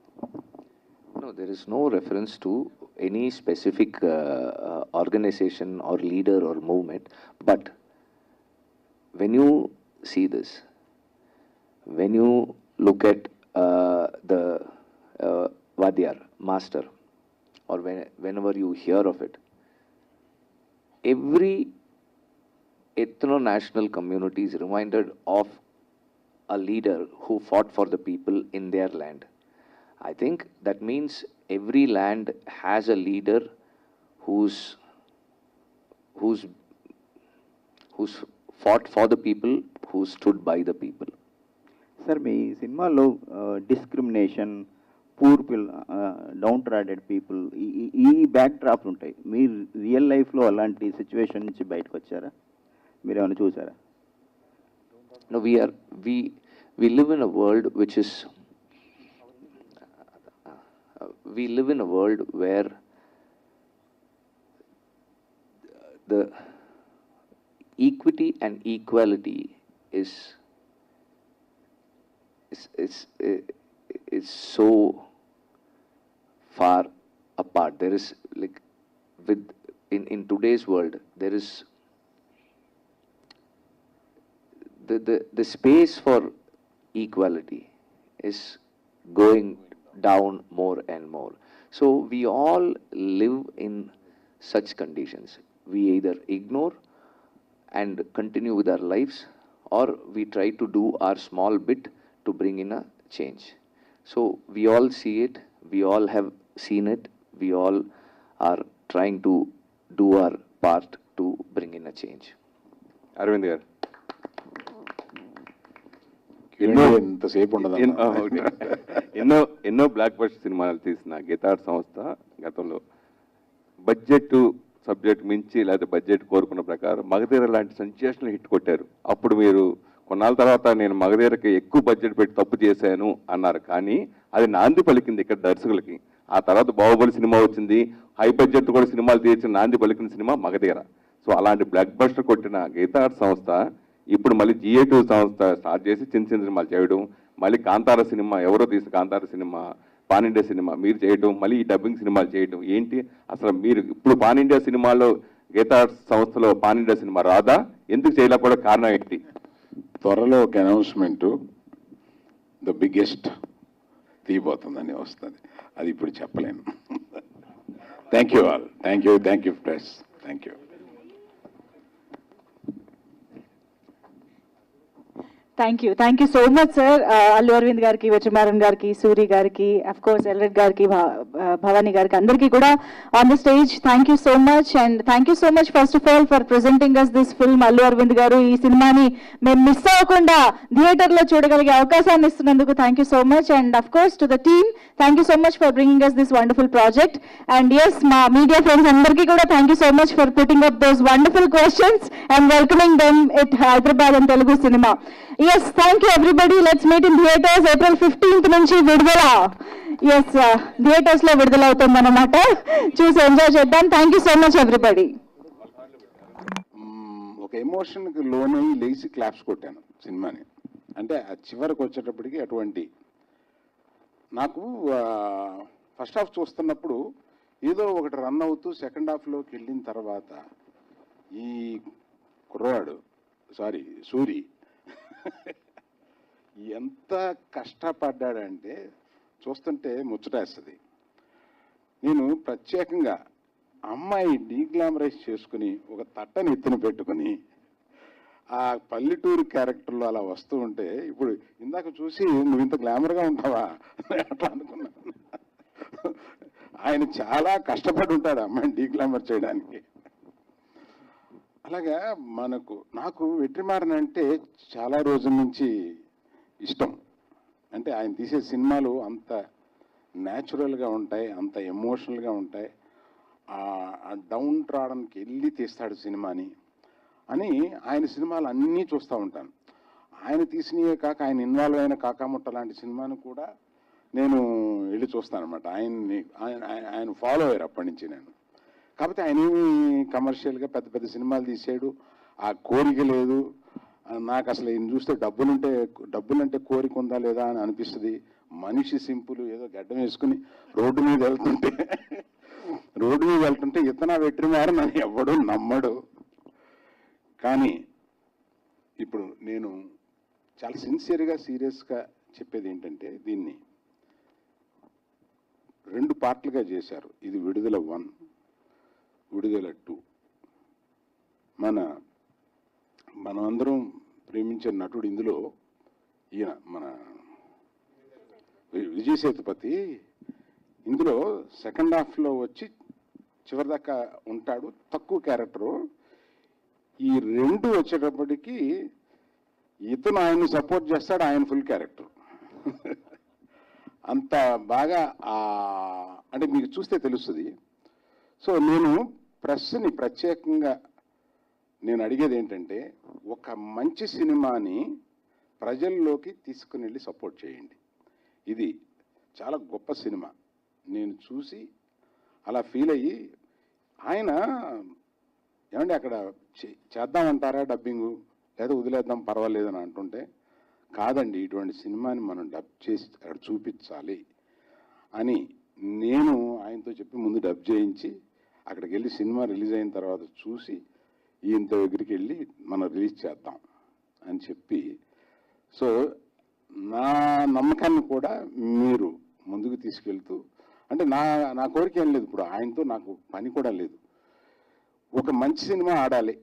No, there is no reference to any specific organization or leader or movement. But when you see this, when you look at the Vadyar, master, or whenever you hear of it, every ethno-national community is reminded of a leader who fought for the people in their land. I think that means every land has a leader who's fought for the people, who stood by the people. Sir, మీ సినిమాలో discrimination, poor downtrodden people, ఈ backdrop ఉంటాయి. మీరు real లైఫ్లో అలాంటి situation నుంచి బయటకు వచ్చారా? మీరు ఏమైనా చూసారా? No, we live in a world which is we live in a world where the equity and equality is so far apart. There is like in today's world, there is the space for equality is going down more and more. So we all live in such conditions. We either ignore and continue with our lives, or we try to do our small bit to bring in a change. So we all see it, we all have seen it, we all are trying to do our part to bring in a change. Arvind గారు, ఎంతసేపు ఉండదు. ఎన్నో block buster సినిమాలు తీసిన గీతార్ సంస్థ గతంలో budget subject మించి లేదా బడ్జెట్ కోరుకున్న ప్రకారం మగధీర లాంటి సెన్సేషనల్ హిట్ కొట్టారు. అప్పుడు మీరు కొన్నాళ్ళ తర్వాత నేను మగధీరకి ఎక్కువ బడ్జెట్ పెట్టి తప్పు చేశాను అన్నారు, కానీ అది నాంది పలికింది ఇక్కడ దర్శకులకి. ఆ తర్వాత బాహుబలి సినిమా వచ్చింది, హై బడ్జెట్ కూడా సినిమాలు తీర్చిన నాంది పలికిన సినిమా మగధీర. సో అలాంటి బ్లాక్ బస్టర్ కొట్టిన గీతార్ సంస్థ ఇప్పుడు మళ్ళీ GA2 సంస్థ స్టార్ట్ చేసి చిన్న చిన్న సినిమాలు చేయడం, మళ్ళీ కాంతార సినిమా, ఎవరో తీసిన Kantara cinema, pan India cinema మీరు చేయడం, మళ్ళీ ఈ డబ్బింగ్ సినిమాలు చేయడం ఏంటి? అసలు మీరు ఇప్పుడు పాన్ ఇండియా సినిమాలో గీతార్ సంస్థలో పాన్ ఇండియా సినిమా రాదా? ఎందుకు చేయలేక కూడా కారణం ఏంటి? త్వరలో ఒక అనౌన్స్మెంట్, ద బిగ్గెస్ట్ తీయబోతుందని వస్తుంది, అది ఇప్పుడు చెప్పలేను. Thank you all, thank you press, thank you. Thank you so much sir. Allu Aravind గారికి, వెట్రిమారన్ గారికి, సూరి గారికి, అఫ్ కోర్స్ ఎల్రెడ్ గారికి, భవానీ గారికి, అందరికీ కూడా on the stage thank you so much. And thank you so much first of all for presenting us this film. Allu Aravind garu ఈ సినిమాని మేము మిస్ అవ్వకుండా థియేటర్లో చూడగలిగే అవకాశాన్ని ఇస్తున్నందుకు thank you so much. And of course to the team, thank you so much for bringing us this wonderful project. And yes, మా media friends అందరికీ కూడా thank you so much for putting up those wonderful questions and welcoming them at Hyderabad and Telugu cinema. Yes, thank you everybody. Let's meet in theaters April 15th నుంచి విడుదల. Yes, theaters లో విడుదల అవుతుంది అన్నమాట. చూసి ఎంజాయ్ చేద్దాం. Thank you so much everybody. ఒక ఎమోషన్కి లోనై లేచి క్లాప్స్ కొట్టాను సినిమాని. అంటే ఆ చివరికి వచ్చేటప్పటికి అటువంటి నాకు ఫస్ట్ హాఫ్ చూస్తున్నప్పుడు ఏదో ఒకటి రన్ అవుతూ సెకండ్ హాఫ్లోకి వెళ్ళిన తర్వాత ఈ కుర్రవాడు సూరి ఎంత కష్టపడ్డాడంటే చూస్తుంటే ముచ్చటేస్తుంది. నేను ప్రత్యేకంగా అమ్మాయి డీగ్లామరైజ్ చేసుకుని ఒక తట్టని ఎత్తున పెట్టుకుని ఆ పల్లెటూరు క్యారెక్టర్లో అలా వస్తూ ఉంటే, ఇప్పుడు ఇందాక చూసి నువ్వు ఇంత గ్లామర్గా ఉంటావా అట్లా అనుకున్నాను. ఆయన చాలా కష్టపడి ఉంటాడు అమ్మాయిని డీగ్లామర్ చేయడానికి. అలాగా నాకు వెట్రిమారన్ అంటే చాలా రోజుల నుంచి ఇష్టం. అంటే ఆయన తీసే సినిమాలు అంత న్యాచురల్గా ఉంటాయి, అంత ఎమోషనల్గా ఉంటాయి. ఆ డౌన్ ట్రాడన్కి వెళ్ళి తీస్తాడు సినిమాని అని ఆయన సినిమాలు అన్నీ చూస్తూ ఉంటాను. ఆయన తీసినవే కాక ఆయన ఇన్వాల్వ్ అయిన కాకాముట్ట లాంటి సినిమాను కూడా నేను వెళ్ళి చూస్తాను అనమాట. ఆయన ఫాలో అయ్యారు అప్పటి నుంచి నేను. కాకపోతే ఆయన ఏమి కమర్షియల్గా పెద్ద పెద్ద సినిమాలు తీసాడు, ఆ కోరిక లేదు నాకు. అసలు ఈయన చూస్తే డబ్బులంటే కోరిక ఉందా లేదా అని అనిపిస్తుంది. మనిషి సింపుల్, ఏదో గడ్డం వేసుకుని రోడ్డు మీద వెళ్తుంటే ఇతనా వెట్రిమారన్ అని ఎవ్వడూ నమ్మడు. కానీ ఇప్పుడు నేను చాలా సిన్సియర్గా సీరియస్గా చెప్పేది ఏంటంటే, దీన్ని 2 పార్ట్లుగా చేశారు. ఇది విడుదల 1, విడుదల 2. మనమందరం ప్రేమించే నటుడు ఇందులో ఈయన మన విజయ్ సేతుపతి ఇందులో సెకండ్ హాఫ్లో వచ్చి చివరిదాకా ఉంటాడు, తక్కువ క్యారెక్టరు. ఈ 2 వచ్చేటప్పటికి ఇతను ఆయన్ని సపోర్ట్ చేస్తాడు, ఆయన ఫుల్ క్యారెక్టర్. అంత బాగా అంటే మీకు చూస్తే తెలుస్తుంది. సో నేను ప్రెస్ని ప్రత్యేకంగా నేను అడిగేది ఏంటంటే, ఒక మంచి సినిమాని ప్రజల్లోకి తీసుకుని వెళ్ళి సపోర్ట్ చేయండి. ఇది చాలా గొప్ప సినిమా. నేను చూసి అలా ఫీల్ అయ్యి, ఆయన ఏమంటే అక్కడ చేద్దామంటారా డబ్బింగు, లేదా వదిలేద్దాం పర్వాలేదని అంటుంటే, కాదండి ఇటువంటి సినిమాని మనం డబ్ చేసి అక్కడ చూపించాలి అని నేను ఆయనతో చెప్పి ముందు డబ్ చేయించి అక్కడికి వెళ్ళి సినిమా రిలీజ్ అయిన తర్వాత చూసి ఈయనతో దగ్గరికి వెళ్ళి మనం రిలీజ్ చేద్దాం అని చెప్పి, సో నా నమ్మకాన్ని కూడా మీరు ముందుకు తీసుకెళ్తూ, అంటే నా కోరిక ఏం లేదు, ఇప్పుడు ఆయనతో నాకు పని కూడా లేదు. ఒక మంచి సినిమా ఆడాలి,